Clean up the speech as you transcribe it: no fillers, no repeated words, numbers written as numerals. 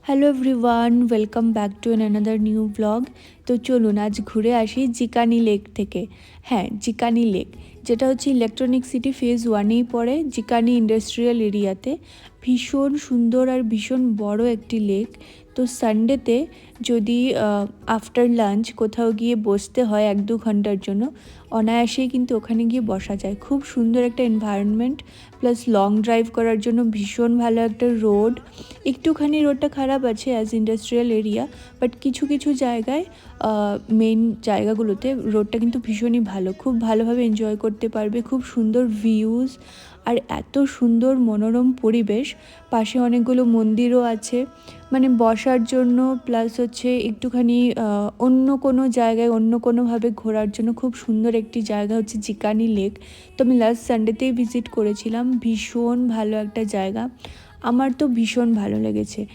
Hello everyone, welcome back to another new blog. তো চলুন আজ ঘুরে আসি জিকানি লেক থেকে। হ্যাঁ, জিকানি লেক, যেটা হচ্ছে ইলেকট্রনিক সিটি ফেজ 1-এই পড়ে, জিকানি ইন্ডাস্ট্রিয়াল এরিয়াতে। ভীষণ সুন্দর আর ভীষণ বড় একটি লেক। তো সানডেতে যদি আফটার লাঞ্চ কোথাও গিয়ে বসতে হয় 1-2 ঘন্টার জন্য, অনায়াসেই কিন্তু ওখানে গিয়ে বসা যায়। খুব সুন্দর একটা এনভায়রনমেন্ট, প্লাস লং ড্রাইভ করার জন্য ভীষণ ভালো একটা রোড। একটুখানি রোডটা খারাপ আছে অ্যাজ ইন্ডাস্ট্রিয়াল এরিয়া, বাট কিছু কিছু জায়গায় মেইন জায়গাগুলোতে রোডটা কিন্তু ভীষণই ভালো, খুব ভালোভাবে এনজয় করতে পারবে। খুব সুন্দর ভিউজ আর এত সুন্দর মনোরম পরিবেশ। পাশে অনেকগুলো মন্দিরও আছে, মানে বসার জন্য, প্লাস হচ্ছে একটুখানি অন্য কোনো জায়গায় অন্য কোনোভাবে ঘোরার জন্য খুব সুন্দর একটি জায়গা হচ্ছে জিকানি লেক। তো আমি লাস্ট সানডেতেই ভিজিট করেছিলাম। ভীষণ ভালো একটা জায়গা, আমার তো ভীষণ ভালো লেগেছে।